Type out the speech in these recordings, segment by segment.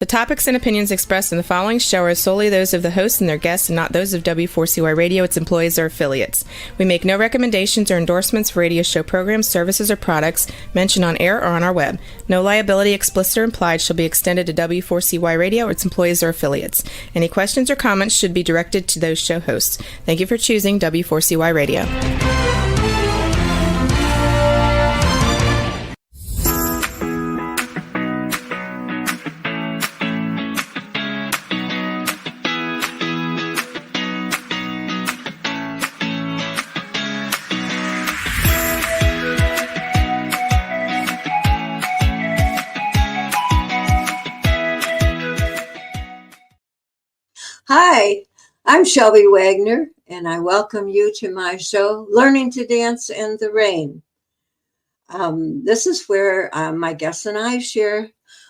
topics and opinions expressed in the following show are solely those of the hosts and their guests and not those of W4CY Radio, its employees, or affiliates. We make no recommendations or endorsements for radio show programs, services, or products mentioned on air or on our web. No liability, explicit or implied, shall be extended to W4CY Radio or its employees or affiliates. Any questions or comments should be directed to those show hosts. Thank you for choosing W4CY Radio. Hi, I'm Shelby Wagner, and I welcome you to my show, Learning to Dance in the Rain. This is where my guests and I share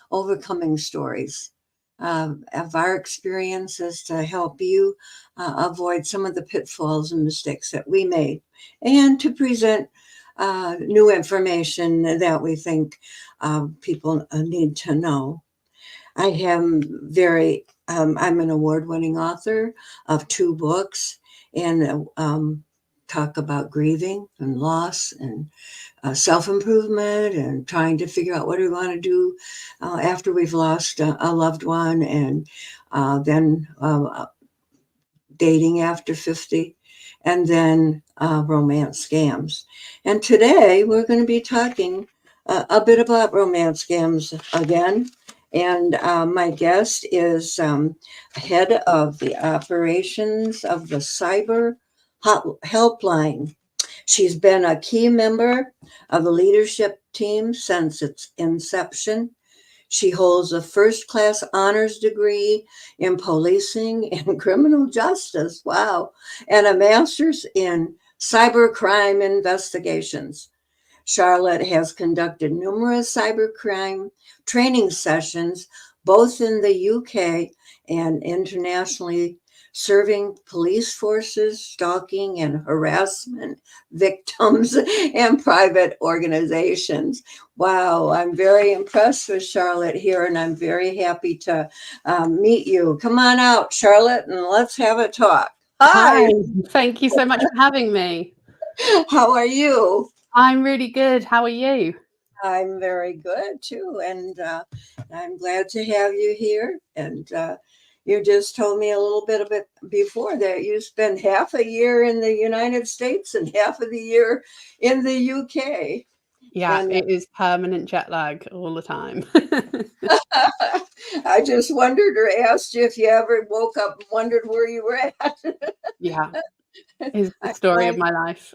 overcoming stories of our experiences to help you avoid some of the pitfalls and mistakes that we made, and to present new information that we think people need to know. I am I'm an award-winning author of 2 books, and talk about grieving and loss and self-improvement and trying to figure out what we want to do after we've lost a loved one, and then dating after 50, and then romance scams. And today we're going to be talking a bit about romance scams again. And my guest is head of the operations of the Cyber Helpline. She's been a key member of the leadership team since its inception. She holds a first-class honors degree in policing and criminal justice, wow, and a master's in cybercrime investigations. Charlotte has conducted numerous cybercrime training sessions, both in the UK and internationally, serving police forces, stalking and harassment victims, and private organizations. Wow, I'm very impressed with Charlotte here, and I'm very happy to meet you. Come on out, Charlotte, and let's have a talk. Hi. Thank you so much for having me. How are you? I'm really good. How are you? I'm very good too, and I'm glad to have you here. And you just told me a little bit of it before that you spend half a year in the United States and half of the year in the UK. Yeah, and it is permanent jet lag all the time. I just wondered or asked you if you ever woke up and wondered where you were at. Yeah, it's the story of my life.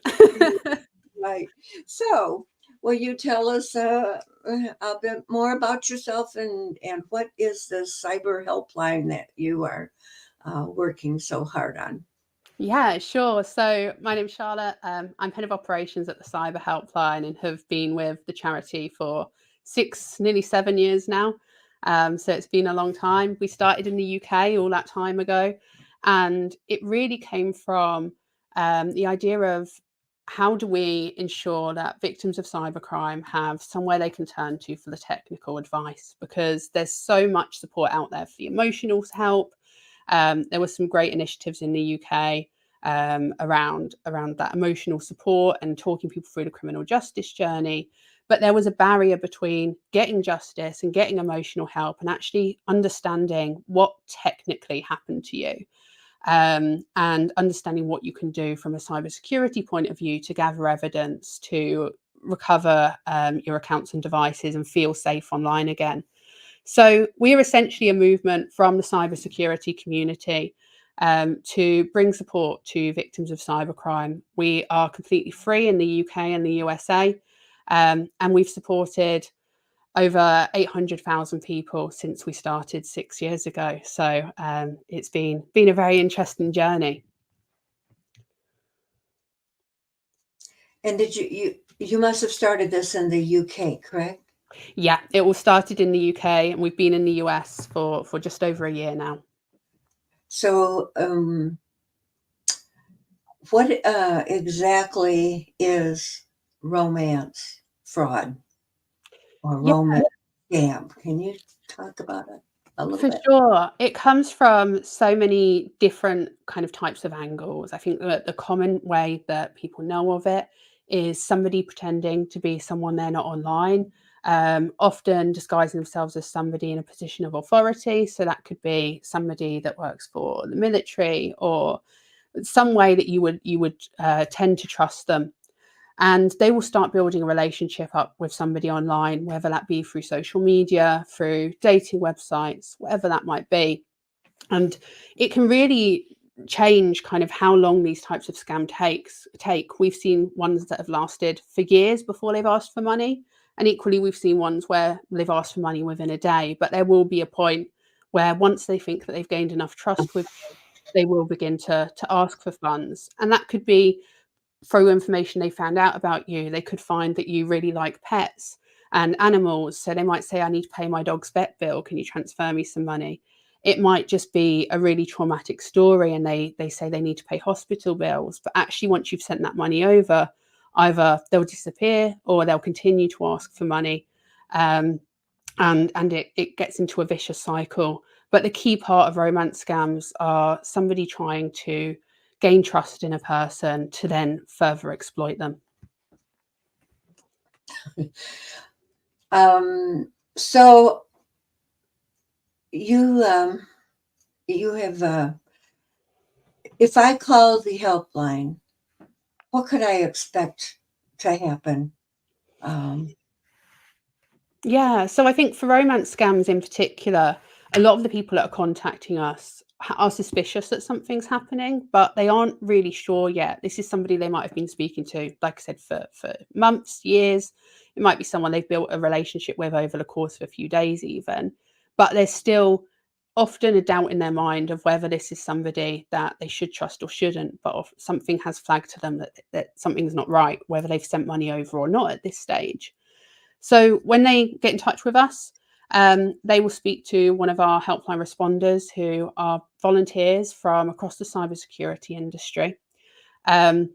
Right. So, will you tell us a bit more about yourself and what is the Cyber Helpline that you are working so hard on? Yeah, sure. So my name's Charlotte. I'm head of operations at the Cyber Helpline and have been with the charity for 6, nearly 7 years now. So it's been a long time. We started in the UK all that time ago, and it really came from the idea of how do we ensure that victims of cybercrime have somewhere they can turn to for the technical advice, because there's so much support out there for the emotional help. There were some great initiatives in the UK around that emotional support and talking people through the criminal justice journey. But there was a barrier between getting justice and getting emotional help and actually understanding what technically happened to you. And understanding what you can do from a cybersecurity point of view to gather evidence, to recover your accounts and devices and feel safe online again. So we're essentially a movement from the cybersecurity community to bring support to victims of cybercrime. We are completely free in the UK and the USA, and we've supported over 800,000 people since we started 6 years ago. So it's been a very interesting journey. And did you must have started this in the UK, correct? Yeah, it all started in the UK, and we've been in the US for just over a year now. So what exactly is romance fraud or romance scam? Can you talk about it? a little For bit? sure. It comes from so many different kind of types of angles. I think that the common way that people know of it is somebody pretending to be someone they're not online, often disguising themselves as somebody in a position of authority. So that could be somebody that works for the military or some way that you would tend to trust them, and they will start building a relationship up with somebody online, whether that be through social media, through dating websites, whatever that might be. And it can really change kind of how long these types of take. We've seen ones that have lasted for years before they've asked for money, and equally we've seen ones where they've asked for money within a day. But there will be a point where once they think that they've gained enough trust with you, they will begin to ask for funds, and that could be through information they found out about you. They could find that you really like pets and animals. So they might say, I need to pay my dog's vet bill. Can you transfer me some money? It might just be a really traumatic story and they say they need to pay hospital bills. But actually, once you've sent that money over, either they'll disappear or they'll continue to ask for money. And it gets into a vicious cycle. But the key part of romance scams are somebody trying to gain trust in a person to then further exploit them. So you you have if I call the helpline, what could I expect to happen? Yeah, so I think for romance scams in particular, a lot of the people that are contacting us are suspicious that something's happening, but they aren't really sure yet. This is somebody they might have been speaking to, like I said, for months, years. It might be someone they've built a relationship with over the course of a few days, even. But there's still often a doubt in their mind of whether this is somebody that they should trust or shouldn't, but if something has flagged to them that something's not right, whether they've sent money over or not at this stage. So when they get in touch with us, they will speak to one of our helpline responders who are volunteers from across the cybersecurity industry. They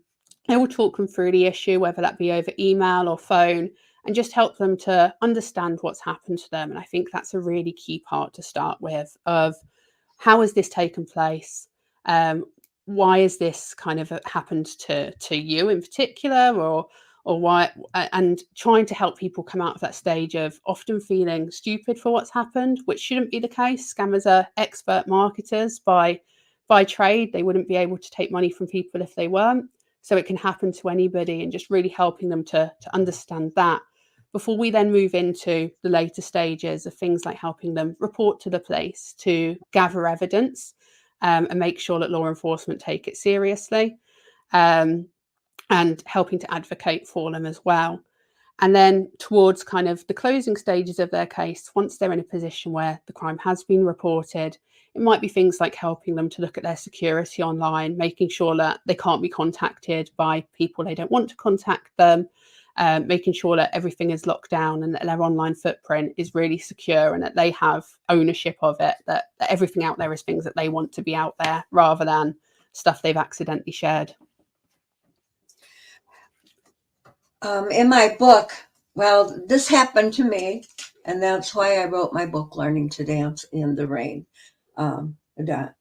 will talk them through the issue, whether that be over email or phone, and just help them to understand what's happened to them. And I think that's a really key part to start with of how has this taken place? Why has this kind of happened to you in particular, or why, and trying to help people come out of that stage of often feeling stupid for what's happened, which shouldn't be the case. Scammers are expert marketers by trade. They wouldn't be able to take money from people if they weren't. So it can happen to anybody, and just really helping them to understand that before we then move into the later stages of things like helping them report to the police to gather evidence, and make sure that law enforcement take it seriously. And helping to advocate for them as well. And then towards kind of the closing stages of their case, once they're in a position where the crime has been reported, it might be things like helping them to look at their security online, making sure that they can't be contacted by people they don't want to contact them, making sure that everything is locked down and that their online footprint is really secure and that they have ownership of it, that everything out there is things that they want to be out there rather than stuff they've accidentally shared. In my book, well, this happened to me, and that's why I wrote my book, Learning to Dance in the Rain. That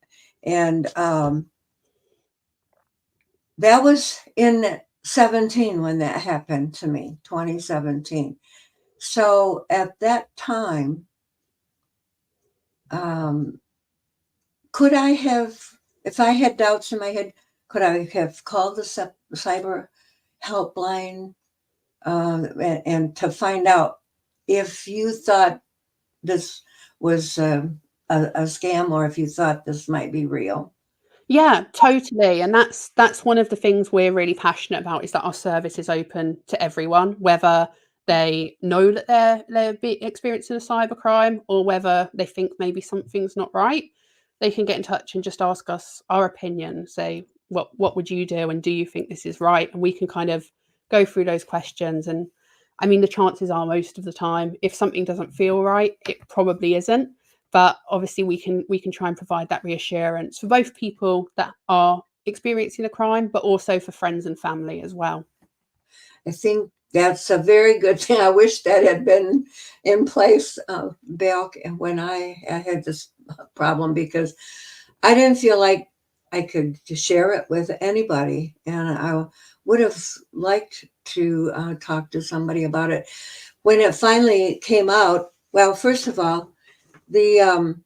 was in 17 when that happened to me, 2017. So at that time, could I have, if I had doubts in my head, could I have called the Cyber Helpline and to find out if you thought this was a scam or if you thought this might be real? Yeah, totally. And that's one of the things we're really passionate about, is that our service is open to everyone, whether they know that they're experiencing a cybercrime or whether they think maybe something's not right. They can get in touch and just ask us our opinion, say, what would you do? And do you think this is right? And we can kind of go through those questions. And I mean, the chances are most of the time, if something doesn't feel right, it probably isn't. But obviously we can try and provide that reassurance for both people that are experiencing a crime, but also for friends and family as well. I think That's a very good thing. I wish that had been in place back when I had this problem, because I didn't feel like I could share it with anybody. And I would have liked to talk to somebody about it. When it finally came out, well, first of all, the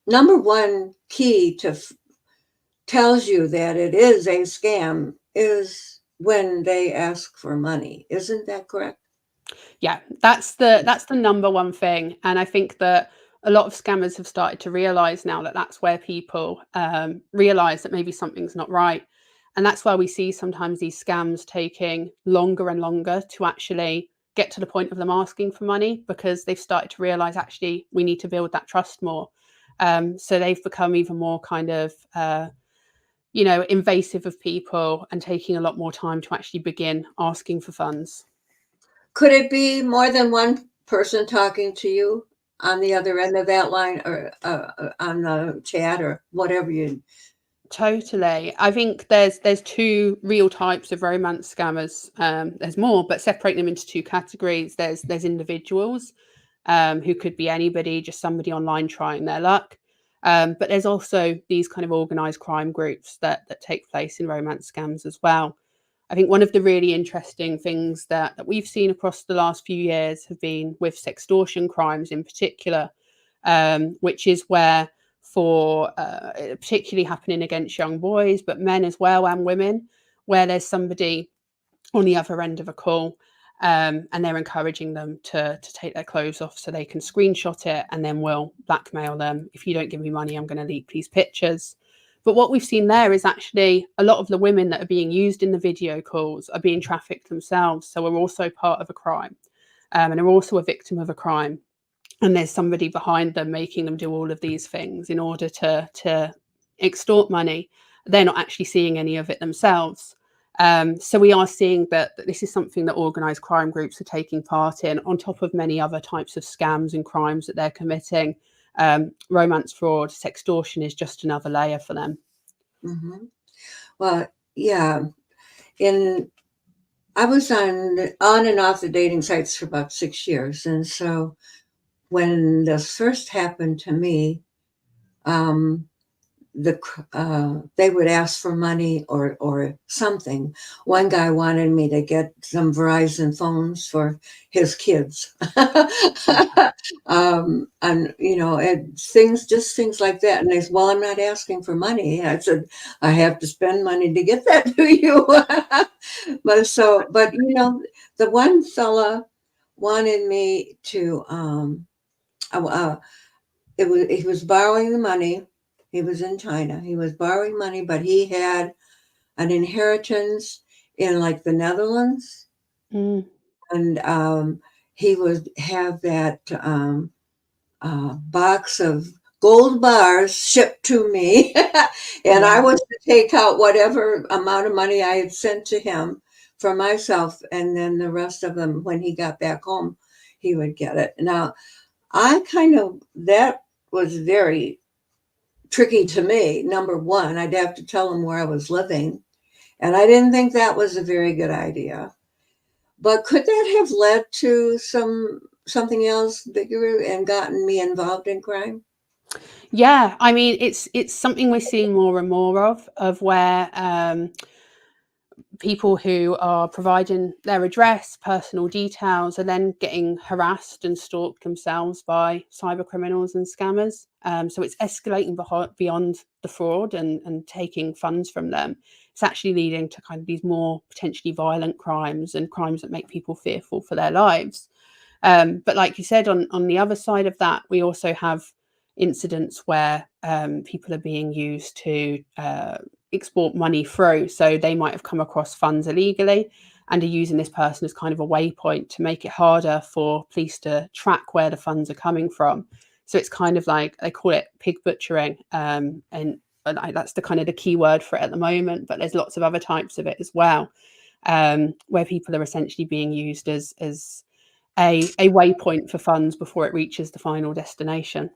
number one key to tells you that it is a scam is when they ask for money. Isn't that correct? Yeah, that's the number one thing, and I think that a lot of scammers have started to realize now that that's where people realize that maybe something's not right, and that's why we see sometimes these scams taking longer and longer to actually get to the point of them asking for money, because they've started to realize actually we need to build that trust more. So they've become even more kind of invasive of people and taking a lot more time to actually begin asking for funds. Could it be more than one person talking to you on the other end of that line, or on the chat or whatever you? Totally. I think there's two real types of romance scammers. There's more, but separating them into two categories. There's individuals who could be anybody, just somebody online trying their luck. But there's also these kind of organized crime groups that take place in romance scams as well. I think one of the really interesting things that we've seen across the last few years have been with sextortion crimes in particular, which is where for particularly happening against young boys, but men as well and women, where there's somebody on the other end of a call, and they're encouraging them to take their clothes off so they can screenshot it, and then we'll blackmail them. If you don't give me money, I'm going to leak these pictures. But what we've seen there is actually a lot of the women that are being used in the video calls are being trafficked themselves. So we're also part of a crime, and are also a victim of a crime. And there's somebody behind them making them do all of these things in order to extort money. They're not actually seeing any of it themselves. So we are seeing that this is something that organised crime groups are taking part in, on top of many other types of scams and crimes that they're committing. Romance fraud, sextortion is just another layer for them. Mm-hmm. Well, yeah. I was on and off the dating sites for about 6 years, and so when this first happened to me, um, they would ask for money or something. One guy wanted me to get some Verizon phones for his kids, and things like that. And they said, "Well, I'm not asking for money." I said, "I have to spend money to get that to you." but the one fella wanted me to. He was borrowing the money. He was in China. He was borrowing money, but he had an inheritance in like the Netherlands, Mm. and he would have that box of gold bars shipped to me, and I was to take out whatever amount of money I had sent to him for myself, and then the rest of them, when he got back home, he would get it. Now, that was very tricky to me. Number one, I'd have to tell him where I was living, and I didn't think that was a very good idea. But could that have led to something else bigger and gotten me involved in crime? Yeah, I mean, it's something we're seeing more and more of where people who are providing their address, personal details, are then getting harassed and stalked themselves by cyber criminals and scammers. So it's escalating beyond the fraud and taking funds from them. It's actually leading to kind of these more potentially violent crimes and crimes that make people fearful for their lives. But like you said, on the other side of that, we also have incidents where people are being used to export money through. So they might have come across funds illegally and are using this person as kind of a waypoint to make it harder for police to track where the funds are coming from. So it's kind of like, they call it pig butchering, and that's the kind of the key word for it at the moment. But there's lots of other types of it as well, where people are essentially being used as a waypoint for funds before it reaches the final destination.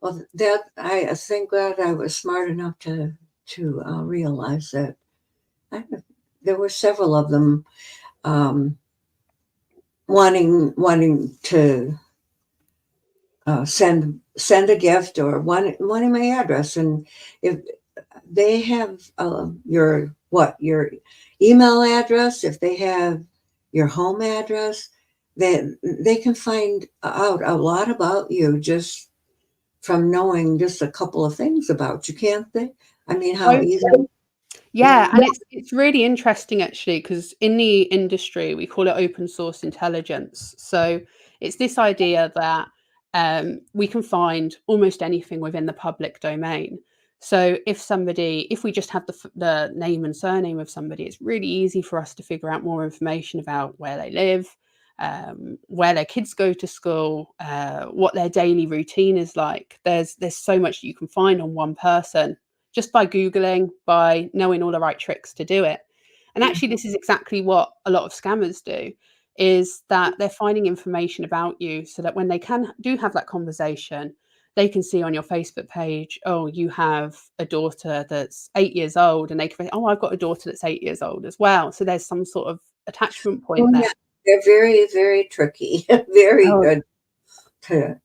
Well, that I think that I was smart enough to realize that there were several of them. wanting to send a gift or wanting my address, and if they have your email address, if they have your home address, they can find out a lot about you just from knowing just a couple of things about you, can't they? I mean, how easy. Yeah, and it's really interesting actually, because in the industry we call it open source intelligence. So it's this idea that we can find almost anything within the public domain. So if we just have the name and surname of somebody, it's really easy for us to figure out more information about where they live, where their kids go to school, what their daily routine is like. There's so much you can find on one person just by Googling, by knowing all the right tricks to do it. And actually, this is exactly what a lot of scammers do, is that they're finding information about you so that when they do have that conversation, they can see on your Facebook page, oh, you have a daughter that's 8 years old, and they can say, oh, I've got a daughter that's 8 years old as well. So there's some sort of attachment point there. Yeah. They're very, very tricky, very Oh. good to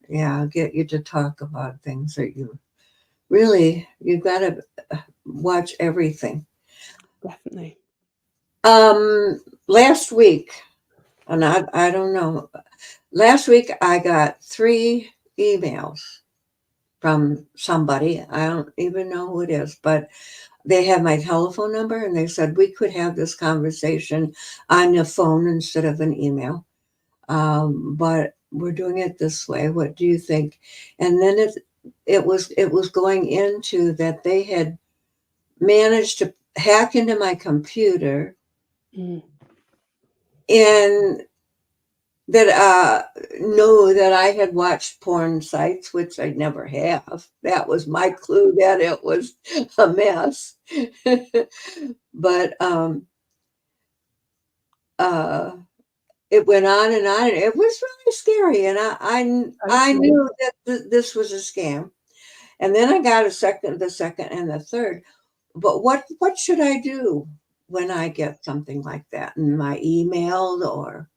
get you to talk about things that you've got to watch everything. Definitely. Last week, and I don't know, last week I got 3 emails from somebody. I don't even know who it is, but they have my telephone number, and they said we could have this conversation on the phone instead of an email. But we're doing it this way. What do you think? And then it was going into that they had managed to hack into my computer, and that know that I had watched porn sites, which I never have. That was my clue that it was a mess. But it went on and on, and it was really scary. And I knew that this was a scam. And then I got the second, and the third. But what should I do when I get something like that in my email or?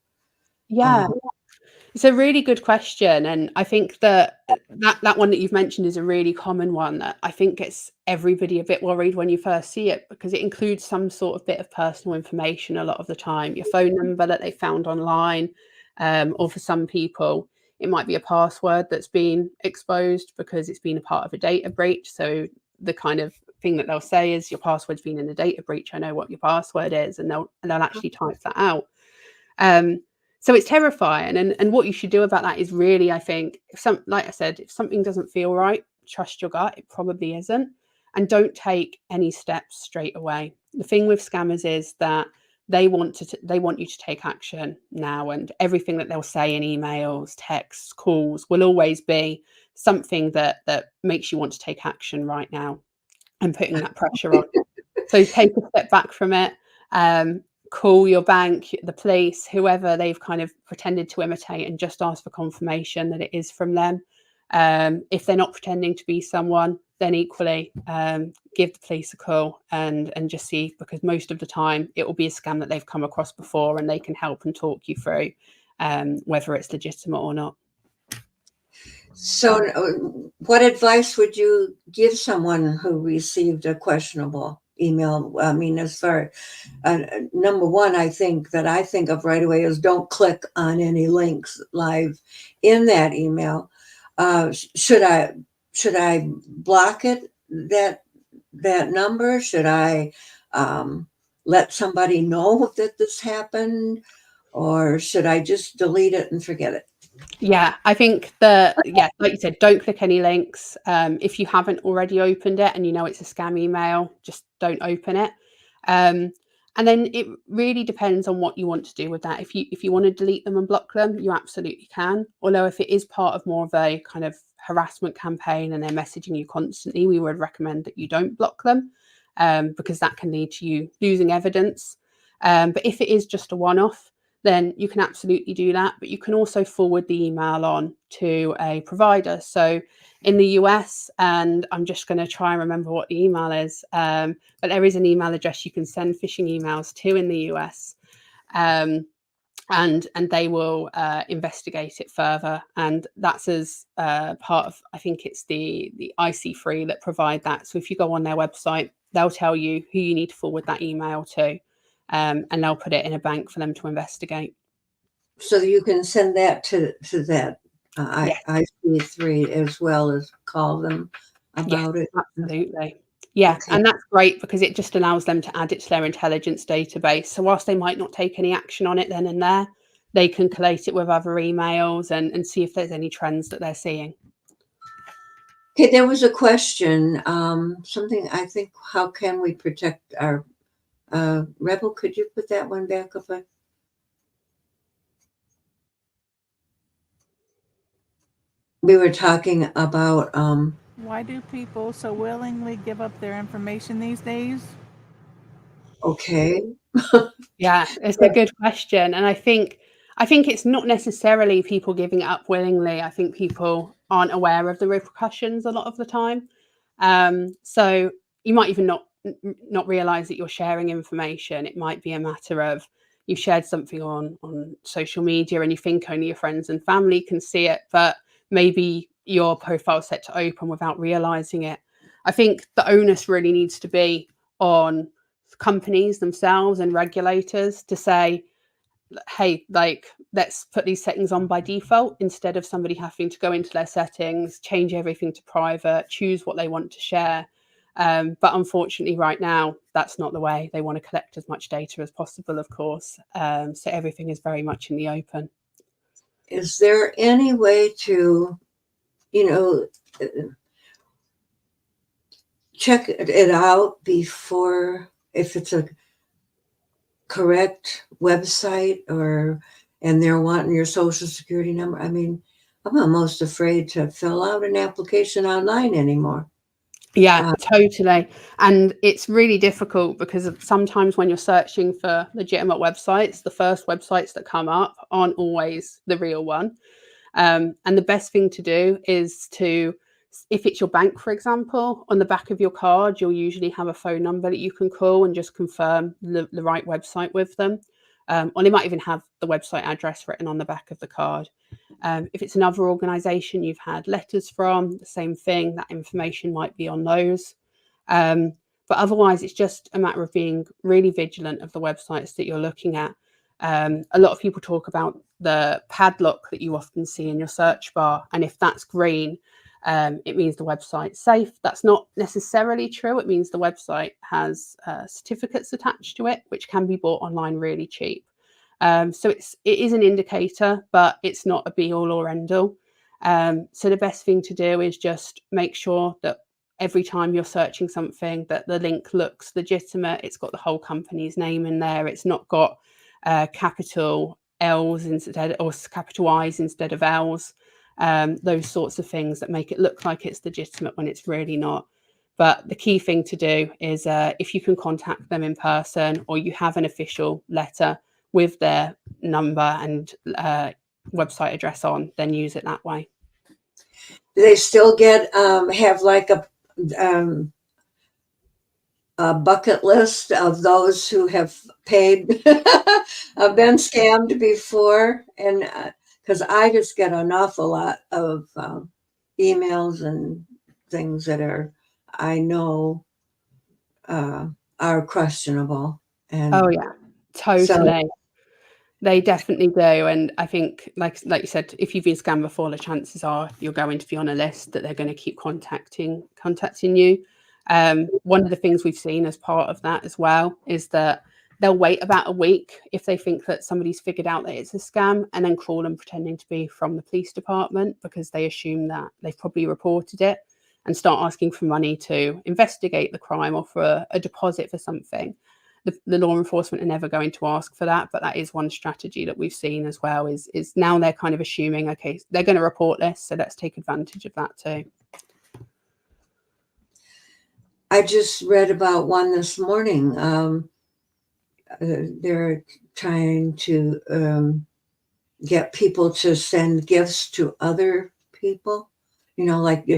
Yeah. It's a really good question, and I think that one that you've mentioned is a really common one that I think gets everybody a bit worried when you first see it, because it includes some sort of bit of personal information a lot of the time, your phone number that they found online, or for some people it might be a password that's been exposed because it's been a part of a data breach. So the kind of thing that they'll say is, your password's been in a data breach, I know what your password is, and they'll actually type that out. So it's terrifying, and what you should do about that is really, I think, like I said, if something doesn't feel right, trust your gut. It probably isn't, and don't take any steps straight away. The thing with scammers is that they want you to take action now, and everything that they'll say in emails, texts, calls will always be something that makes you want to take action right now, and putting that pressure on. So take a step back from it. Call your bank, the police, whoever they've kind of pretended to imitate, and just ask for confirmation that it is from them. If they're not pretending to be someone, then equally give the police a call and just see, because most of the time it will be a scam that they've come across before, and they can help and talk you through whether it's legitimate or not. So what advice would you give someone who received a questionable email? I mean, as far number one, I think of right away is don't click on any links live in that email. Should I block it, that number? Should I let somebody know that this happened, or should I just delete it and forget it? Yeah, I think like you said, don't click any links. If you haven't already opened it and you know it's a scam email, just don't open it. And then it really depends on what you want to do with that. If you want to delete them and block them, you absolutely can. Although if it is part of more of a kind of harassment campaign and they're messaging you constantly, we would recommend that you don't block them, because that can lead to you losing evidence. But if it is just a one-off, then you can absolutely do that. But you can also forward the email on to a provider. So in the US, and I'm just going to try and remember what the email is, but there is an email address you can send phishing emails to in the US. and they will investigate it further. And that's as part of, I think it's the IC3 that provide that. So if you go on their website, they'll tell you who you need to forward that email to, and they'll put it in a bank for them to investigate. So you can send that to that Yes. IC3 as well as call them about it. Absolutely. Yeah, Okay. and that's great because it just allows them to add it to their intelligence database. So whilst they might not take any action on it then and there, they can collate it with other emails and see if there's any trends that they're seeing. Okay, there was a question, something I think, how can we protect our Rebel? Could you put that one back up? We were talking about why do people so willingly give up their information these days? okay. Yeah, it's a good question. And I think it's not necessarily people giving it up willingly. I think people aren't aware of the repercussions a lot of the time. So you might even not realize that you're sharing information. It might be a matter of you've shared something on social media and you think only your friends and family can see it, but maybe your profile's set to open without realizing it. I think the onus really needs to be on companies themselves and regulators to say, hey, like, let's put these settings on by default instead of somebody having to go into their settings, change everything to private, choose what they want to share. But unfortunately, right now, that's not the way. They want to collect as much data as possible, of course. So everything is very much in the open. Is there any way to, check it out before, if it's a correct website and they're wanting your social security number? I mean, I'm almost afraid to fill out an application online anymore. Yeah, totally. And it's really difficult because sometimes when you're searching for legitimate websites, the first websites that come up aren't always the real one. And the best thing to do is if it's your bank, for example, on the back of your card, you'll usually have a phone number that you can call and just confirm the right website with them. Or they might even have the website address written on the back of the card. If it's another organisation you've had letters from, the same thing, that information might be on those. But otherwise, it's just a matter of being really vigilant of the websites that you're looking at. A lot of people talk about the padlock that you often see in your search bar. And if that's green, it means the website's safe. That's not necessarily true. It means the website has certificates attached to it, which can be bought online really cheap. So it is an indicator, but it's not a be all or end all. So the best thing to do is just make sure that every time you're searching something that the link looks legitimate. It's got the whole company's name in there. It's not got capital L's instead, or capital I's instead of L's. Those sorts of things that make it look like it's legitimate when it's really not. But the key thing to do is if you can contact them in person or you have an official letter with their number and website address on, then use it that way. Do they still have like a bucket list of those who have paid, have been scammed before? And because I just get an awful lot of emails and things that I know are questionable. And oh yeah, totally. So, they definitely do. And I think, like you said, if you've been scammed before, the chances are you're going to be on a list that they're going to keep contacting you. One of the things we've seen as part of that as well is that they'll wait about a week if they think that somebody's figured out that it's a scam, and then call them pretending to be from the police department because they assume that they've probably reported it, and start asking for money to investigate the crime or for a deposit for something. The law enforcement are never going to ask for that, but that is one strategy that we've seen as well, is now they're kind of assuming, okay, they're going to report this, so let's take advantage of that too. I just read about one this morning. They're trying to get people to send gifts to other people, like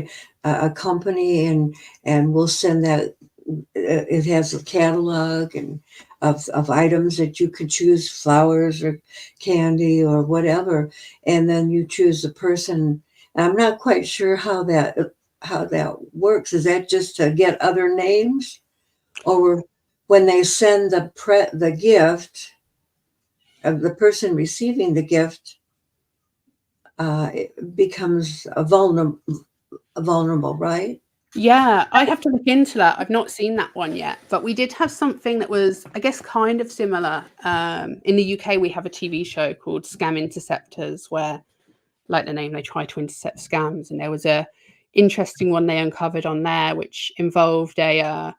a company, and we'll send that it has a catalog and of items that you could choose, flowers or candy or whatever, and then you choose the person. I'm not quite sure how that works. Is that just to get other names, or when they send the gift of the person receiving the gift, it becomes vulnerable, right? Yeah, I'd have to look into that. I've not seen that one yet, but we did have something that was, I guess, kind of similar. In the UK, we have a TV show called Scam Interceptors, where, like the name, they try to intercept scams. And there was a interesting one they uncovered on there, which involved a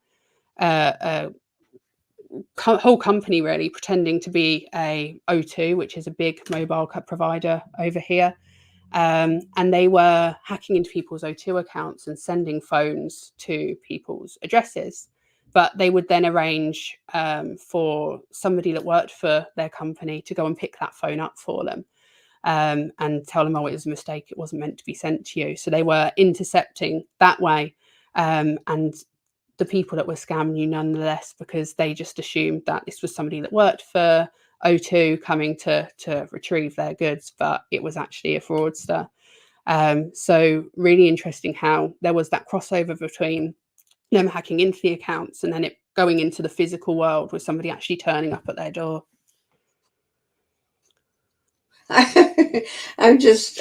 whole company really pretending to be a O2, which is a big mobile provider over here. And they were hacking into people's O2 accounts and sending phones to people's addresses. But they would then arrange for somebody that worked for their company to go and pick that phone up for them and tell them, oh, it was a mistake. It wasn't meant to be sent to you. So they were intercepting that way. And the people that were scamming you nonetheless, because they just assumed that this was somebody that worked for O2 coming to retrieve their goods, but it was actually a fraudster. So really interesting how there was that crossover between them hacking into the accounts and then it going into the physical world with somebody actually turning up at their door. I'm just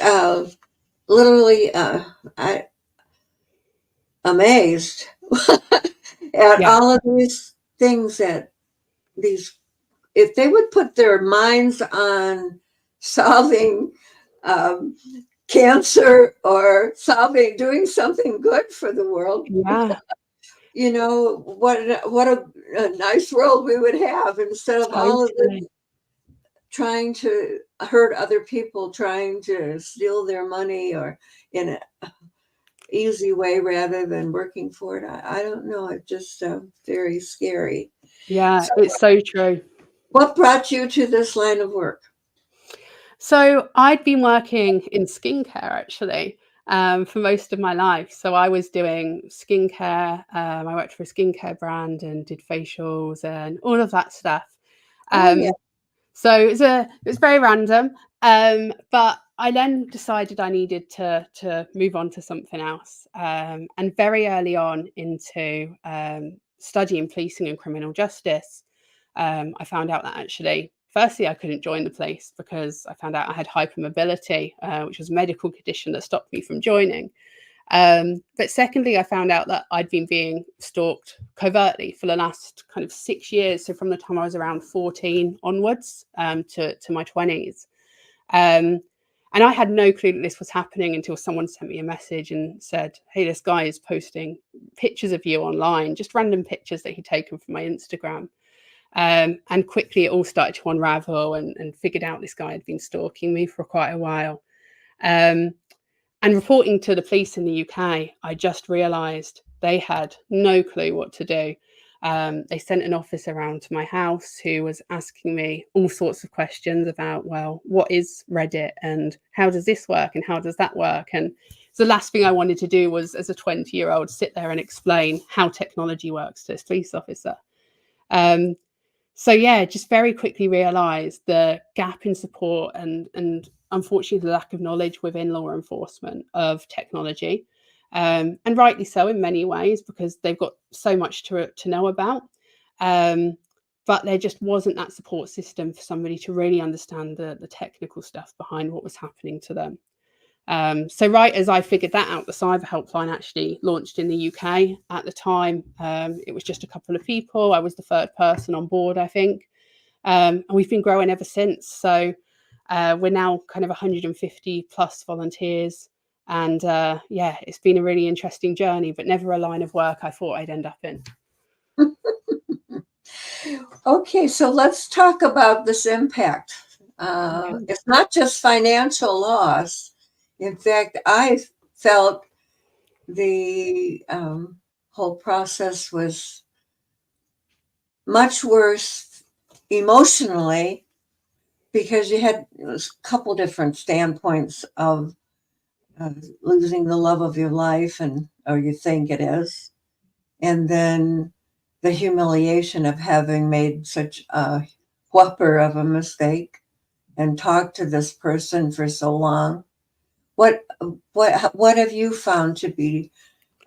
literally amazed at all of these things that if they would put their minds on solving cancer or doing something good for the world, what a nice world we would have, instead of all of this trying to hurt other people, trying to steal their money or in an easy way rather than working for it. I don't know. It's just very scary. Yeah, so, it's so true. What brought you to this line of work? So I'd been working in skincare actually for most of my life. So I was doing skincare. I worked for a skincare brand and did facials and all of that stuff. So it was very random. But I then decided I needed to move on to something else. And very early on into studying policing and criminal justice, I found out that actually, firstly, I couldn't join the police because I found out I had hypermobility, which was a medical condition that stopped me from joining. But secondly, I found out that I'd been being stalked covertly for the last kind of 6 years. So from the time I was around 14 onwards to my 20s. And I had no clue that this was happening until someone sent me a message and said, hey, this guy is posting pictures of you online, just random pictures that he'd taken from my Instagram. And quickly it all started to unravel and figured out this guy had been stalking me for quite a while. And reporting to the police in the UK, I just realised they had no clue what to do. They sent an officer around to my house who was asking me all sorts of questions about, well, what is Reddit and how does this work and how does that work? And so the last thing I wanted to do was, as a 20-year-old, sit there and explain how technology works to this police officer. So yeah, just very quickly realised the gap in support and unfortunately the lack of knowledge within law enforcement of technology, and rightly so in many ways because they've got so much to know about. But there just wasn't that support system for somebody to really understand the technical stuff behind what was happening to them. So right as I figured that out, the Cyber Helpline actually launched in the UK at the time. It was just a couple of people. I was the third person on board, I think. And we've been growing ever since. So we're now kind of 150 plus volunteers. And yeah, it's been a really interesting journey, but never a line of work I thought I'd end up in. Okay, so let's talk about this impact. It's not just financial loss. In fact, I felt the whole process was much worse emotionally because you had a couple different standpoints of losing the love of your life, or you think it is, and then the humiliation of having made such a whopper of a mistake and talked to this person for so long. What have you found to be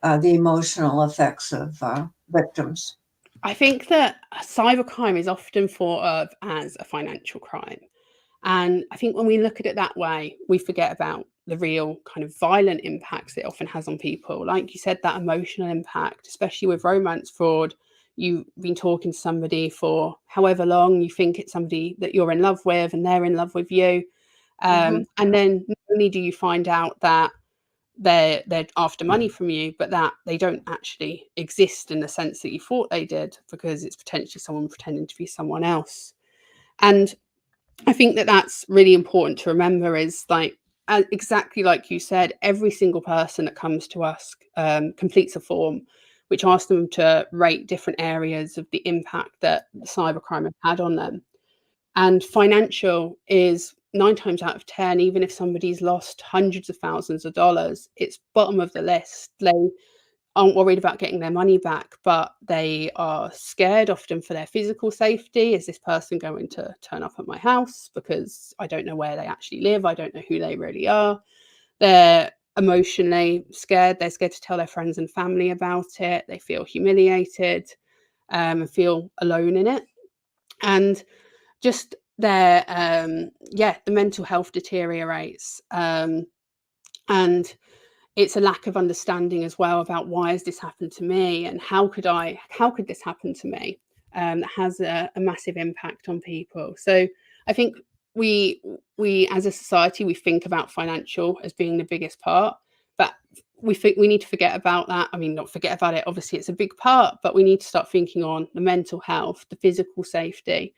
the emotional effects of victims? I think that cybercrime is often thought of as a financial crime. And I think when we look at it that way, we forget about the real kind of violent impacts it often has on people. Like you said, that emotional impact, especially with romance fraud. You've been talking to somebody for however long, you think it's somebody that you're in love with and they're in love with you. And then not only do you find out that they're after money from you, but that they don't actually exist in the sense that you thought they did, because it's potentially someone pretending to be someone else. And I think that that's really important to remember, is like, exactly like you said, every single person that comes to us completes a form which asks them to rate different areas of the impact that cybercrime have had on them. And financial is 9 times out of 10, even if somebody's lost hundreds of thousands of dollars, it's bottom of the list. They aren't worried about getting their money back, but they are scared often for their physical safety. Is this person going to turn up at my house? Because I don't know where they actually live. I don't know who they really are. They're emotionally scared. They're scared to tell their friends and family about it. They feel humiliated and feel alone in it. And just their the mental health deteriorates, and it's a lack of understanding as well about why has this happened to me, and how could this happen to me. That has a massive impact on people. So I think we as a society, we think about financial as being the biggest part, but we think we need to forget about that. I mean, not forget about it, obviously it's a big part, but we need to start thinking on the mental health, the physical safety,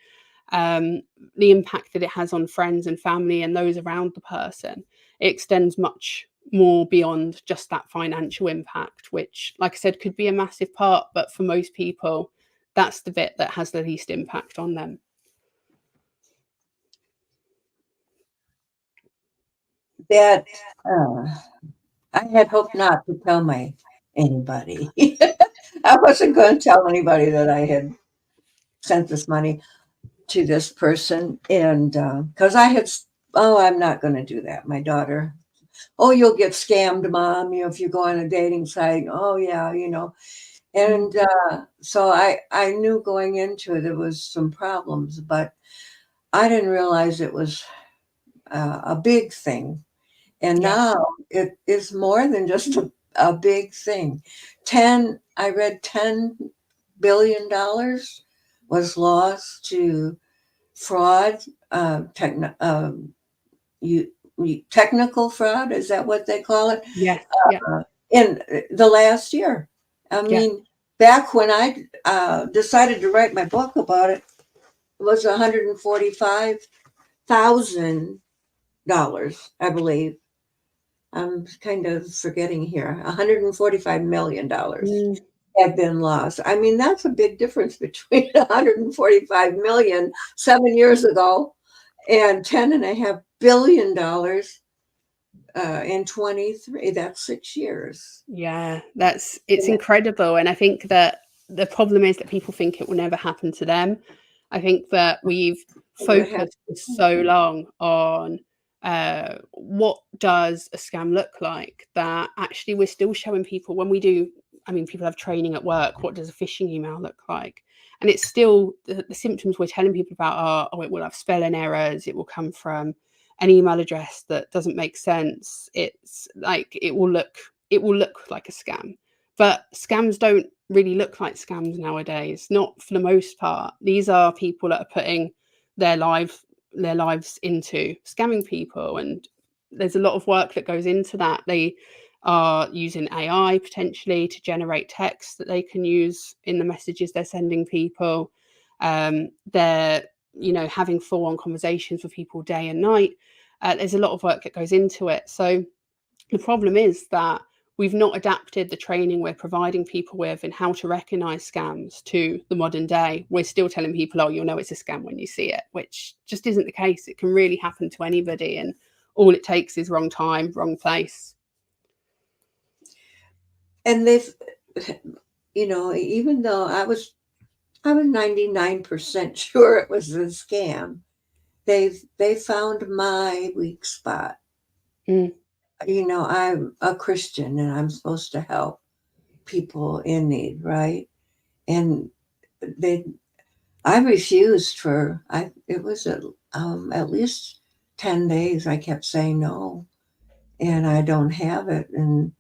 the impact that it has on friends and family and those around the person. It extends much more beyond just that financial impact, which, like I said, could be a massive part, but for most people, that's the bit that has the least impact on them. That I had hoped not to tell anybody. I wasn't going to tell anybody that I had sent this money to this person, and because I'm not going to do that. My daughter, oh, you'll get scammed, mom. If you go on a dating site, oh yeah, And so I knew going into it there was some problems, but I didn't realize it was a big thing. And now it is more than just a big thing. I read $10 billion was lost to fraud, technical fraud. Is that what they call it? Yes. In the last year. I mean, back when I decided to write my book about it, it was $145,000, I believe. I'm kind of forgetting here. $145 million had been lost. I mean, that's a big difference between 145 million 7 years ago and $10.5 billion in 23. That's 6 years. Yeah, it's incredible. And I think that the problem is that people think it will never happen to them. I think that we've focused for so long on what does a scam look like, that actually we're still showing people when we do. I mean, people have training at work. What does a phishing email look like? And it's still the symptoms we're telling people about are, oh, it will have spelling errors. It will come from an email address that doesn't make sense. It's like it will look like a scam. But scams don't really look like scams nowadays, not for the most part. These are people that are putting their lives into scamming people, and there's a lot of work that goes into that. They are using AI potentially to generate text that they can use in the messages they're sending people. They're having full-on conversations with people day and night. There's a lot of work that goes into it. So the problem is that we've not adapted the training we're providing people with in how to recognize scams to the modern day. We're still telling people, oh, you'll know it's a scam when you see it, which just isn't the case. It can really happen to anybody, and all it takes is wrong time, wrong place. And they've, even though I was I was 99% sure it was a scam. They found my weak spot. Mm. You know, I'm a Christian and I'm supposed to help people in need, right? And they I refused for it was at least 10 days. I kept saying no, and I don't have it. And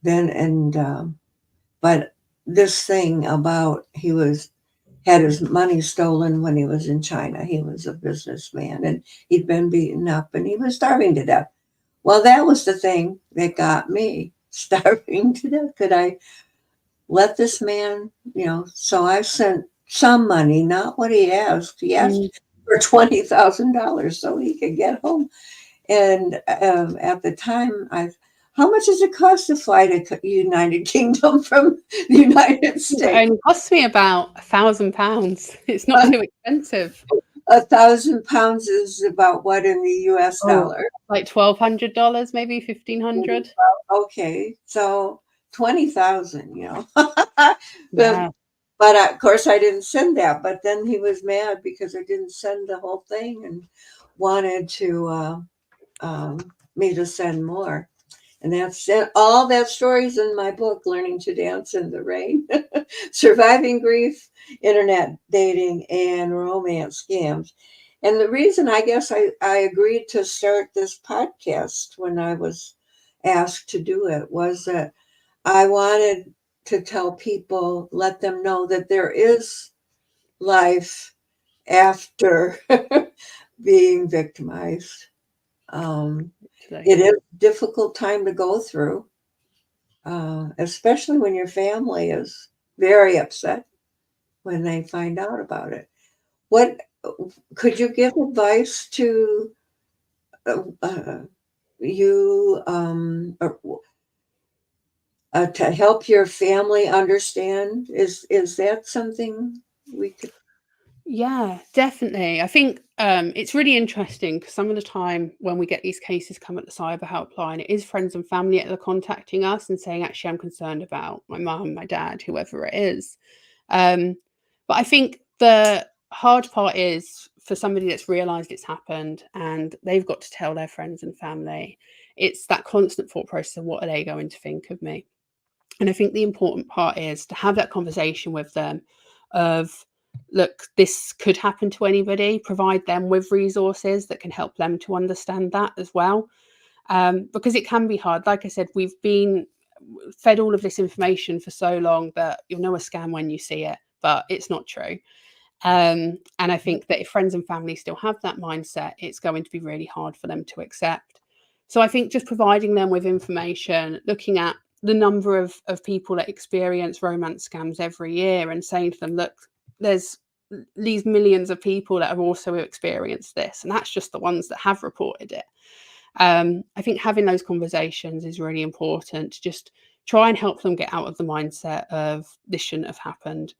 then, but this thing about had his money stolen when he was in China. He was a businessman and he'd been beaten up and he was starving to death. Well, that was the thing that got me starving to death. Could I let this man, so I sent some money, not what he asked. He Mm. asked for $20,000 so he could get home. And at the time, how much does it cost to fly to United Kingdom from the United It States? only cost me about £1,000. It's not too expensive. £1,000 is about what in the US Oh, dollar? like $1,200, maybe 1,500. Okay, so 20,000, Yeah. But of course, I didn't send that. But then he was mad because I didn't send the whole thing and wanted to me to send more. And all that stories in my book, Learning to Dance in the Rain, Surviving Grief, Internet Dating, and Romance Scams. And the reason I guess I agreed to start this podcast when I was asked to do it was that I wanted to tell people, let them know that there is life after being victimized. It is a difficult time to go through, especially when your family is very upset when they find out about it. What could you give advice to you to help your family understand? Is that something we could? Yeah, definitely. I think it's really interesting because some of the time when we get these cases come at the Cyber Helpline, it is friends and family that are contacting us and saying, actually, I'm concerned about my mum, my dad, whoever it is. But I think the hard part is for somebody that's realised it's happened and they've got to tell their friends and family. It's that constant thought process of what are they going to think of me? And I think the important part is to have that conversation with them of, look, this could happen to anybody, provide them with resources that can help them to understand that as well. Because it can be hard. Like I said, we've been fed all of this information for so long that you'll know a scam when you see it, but it's not true. And I think that if friends and family still have that mindset, it's going to be really hard for them to accept. So I think just providing them with information, looking at the number of people that experience romance scams every year and saying to them, look, there's these millions of people that have also experienced this, and that's just the ones that have reported it. I think having those conversations is really important to just try and help them get out of the mindset of this shouldn't have happened.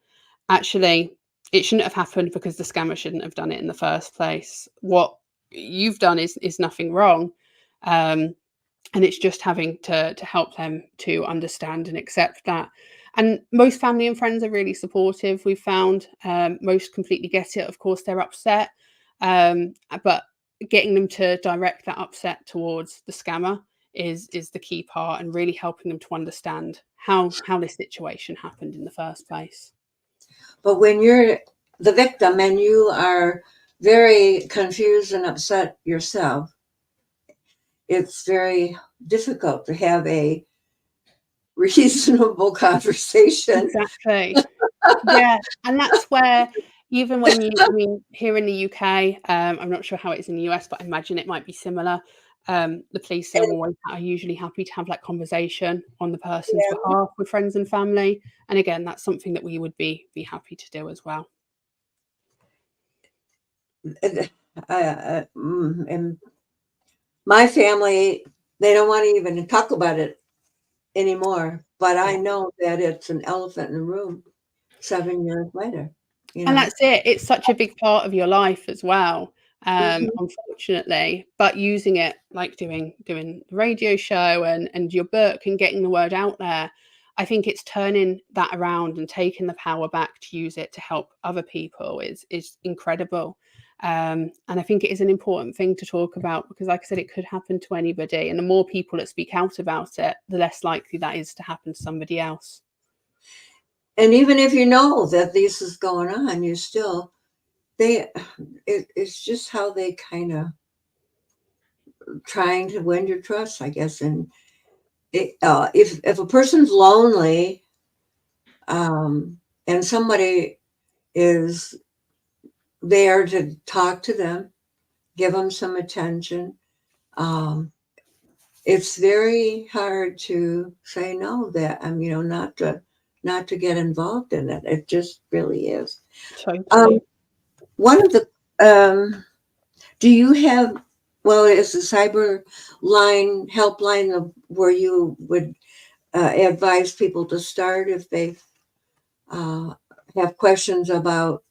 Actually, it shouldn't have happened because the scammer shouldn't have done it in the first place. What you've done is nothing wrong. And it's just having to help them to understand and accept that. And most family and friends are really supportive. We've found most completely get it. Of course, they're upset, but getting them to direct that upset towards the scammer is the key part, and really helping them to understand how this situation happened in the first place. But when you're the victim and you are very confused and upset yourself, it's very difficult to have a reasonable conversation. Exactly. Yeah, and that's where even when I mean, here in the UK, I'm not sure how it is in the US, but I imagine it might be similar. The police are usually happy to have that conversation on the person's behalf with friends and family. And again, that's something that we would be happy to do as well. And my family, they don't want to even talk about it anymore. But I know that it's an elephant in the room 7 years later. And that's it. It's such a big part of your life as well, Mhm. unfortunately. But using it like doing the radio show and your book and getting the word out there, I think it's turning that around and taking the power back to use it to help other people is incredible. And I think it is an important thing to talk about because, like I said, it could happen to anybody. And the more people that speak out about it, the less likely that is to happen to somebody else. And even if you know that this is going on, you still, it's just how they kind of trying to win your trust, I guess. And if a person's lonely, and somebody is there to talk to them, give them some attention, it's very hard to say no. That not to get involved in it. It just really is. Totally. One of the do you have? Well, it's a cyber line helpline where you would advise people to start if they have questions about,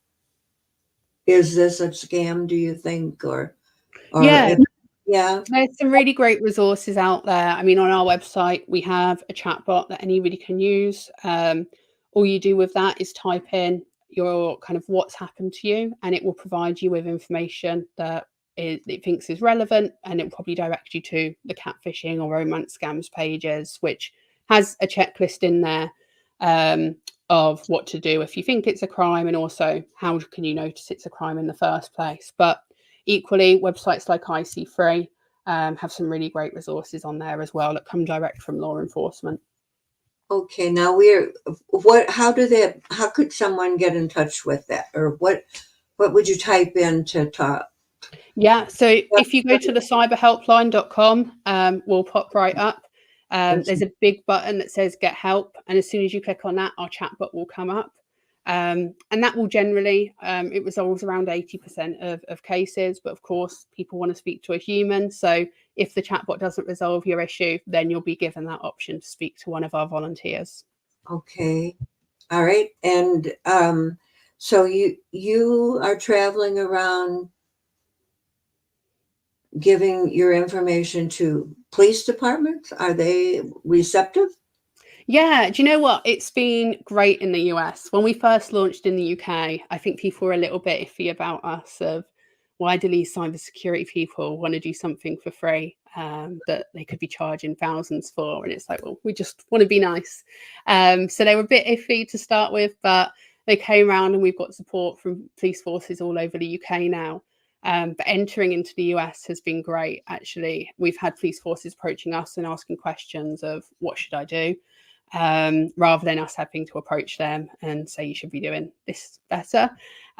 is this a scam, do you think, or Yeah. Yeah. There's some really great resources out there. I mean, on our website, we have a chatbot that anybody can use. All you do with that is type in your kind of what's happened to you, and it will provide you with information that it thinks is relevant, and it will probably direct you to the catfishing or romance scams pages, which has a checklist in there of what to do if you think it's a crime, and also how can you notice it's a crime in the first place. But equally, websites like IC3 have some really great resources on there as well that come direct from law enforcement. Okay, now how could someone get in touch with that, or what would you type in to talk? Yeah, so if you go to the cyberhelpline.com, we'll pop right up. There's a big button that says get help, and as soon as you click on that, our chatbot will come up. And that will generally, it resolves around 80% of cases, but of course, people want to speak to a human. So if the chatbot doesn't resolve your issue, then you'll be given that option to speak to one of our volunteers. Okay, all right. And so you are traveling around giving your information to police departments. Are they receptive? Yeah, do you know what? It's been great in the US. When we first launched in the UK, I think people were a little bit iffy about us of why do these cybersecurity people want to do something for free that they could be charging thousands for? And it's like, well, we just want to be nice. So they were a bit iffy to start with, but they came around and we've got support from police forces all over the UK now. But entering into the US has been great, actually. We've had police forces approaching us and asking questions of what should I do? Rather than us having to approach them and say you should be doing this better.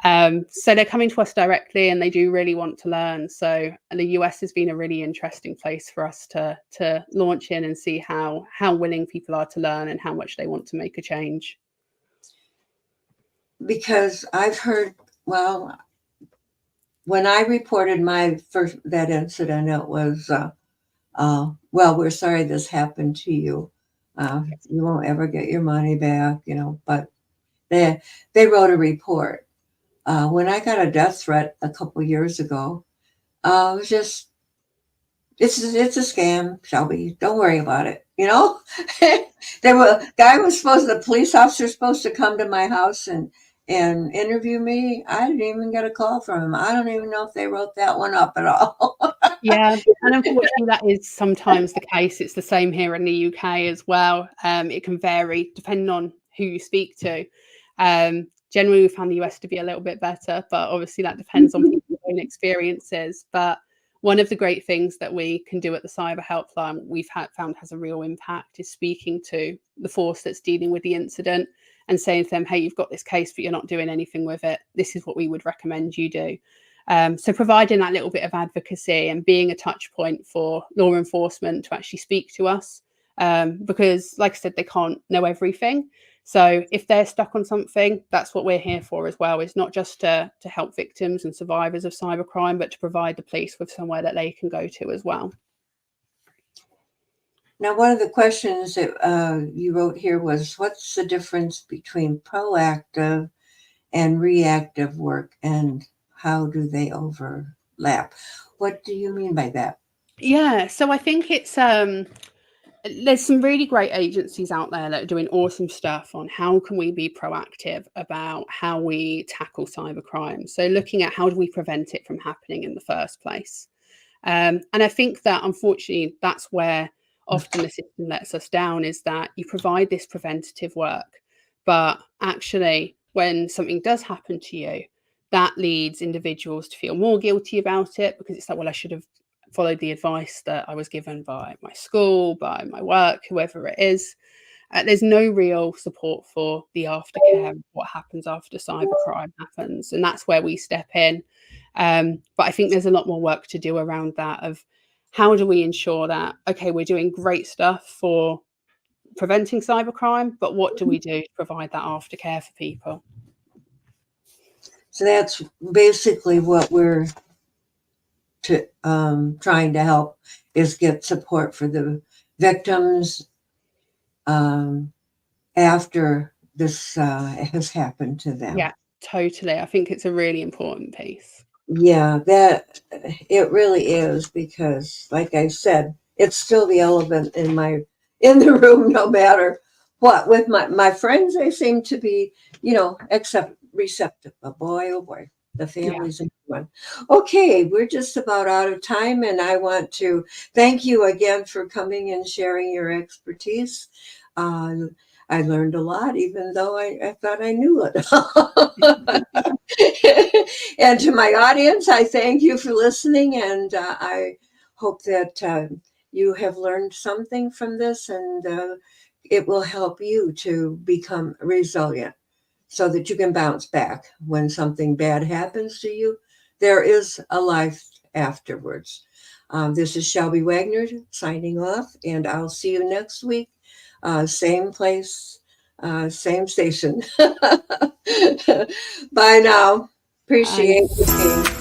So they're coming to us directly and they do really want to learn. So the US has been a really interesting place for us to launch in and see how willing people are to learn and how much they want to make a change. Because I've heard, well, when I reported that incident, it was, well, we're sorry this happened to you. You won't ever get your money back, but they wrote a report. When I got a death threat a couple years ago, it was just, it's a scam, Shelby. Don't worry about it. The police officer supposed to come to my house and interview me. I didn't even get a call from him. I don't even know if they wrote that one up at all. Yeah, and unfortunately that is sometimes the case. It's the same here in the UK as well. It can vary depending on who you speak to. Generally, we found the US to be a little bit better, but obviously that depends on people's own experiences. But one of the great things that we can do at the Cyber Helpline we've found has a real impact is speaking to the force that's dealing with the incident and saying to them, hey, you've got this case, but you're not doing anything with it. This is what we would recommend you do. So providing that little bit of advocacy and being a touch point for law enforcement to actually speak to us, because like I said, they can't know everything. So if they're stuck on something, that's what we're here for as well. It's not just to help victims and survivors of cybercrime, but to provide the police with somewhere that they can go to as well. Now, one of the questions that you wrote here was, what's the difference between proactive and reactive work, and how do they overlap? What do you mean by that? Yeah, so I think it's there's some really great agencies out there that are doing awesome stuff on how can we be proactive about how we tackle cybercrime. So looking at how do we prevent it from happening in the first place. And I think that unfortunately that's where often the system lets us down, is that you provide this preventative work, but actually when something does happen to you, that leads individuals to feel more guilty about it, because it's like, well, I should have followed the advice that I was given by my school, by my work, whoever it is. There's no real support for the aftercare of what happens after cybercrime happens. And that's where we step in. But I think there's a lot more work to do around that, of how do we ensure that, okay, we're doing great stuff for preventing cybercrime, but what do we do to provide that aftercare for people? So that's basically what we're trying to help, is get support for the victims after this has happened to them. Yeah, totally. I think it's a really important piece. Yeah, that it really is, because like I said, it's still the elephant in the room, no matter what. With my friends, they seem to be, receptive. But boy, oh boy, the families in one. Okay, we're just about out of time, and I want to thank you again for coming and sharing your expertise. I learned a lot, even though I thought I knew it. And to my audience, I thank you for listening, and I hope that you have learned something from this, and it will help you to become resilient so that you can bounce back when something bad happens to you. There is a life afterwards. This is Shelby Wagner signing off, and I'll see you next week. Same place, same station. Bye now. Appreciate you.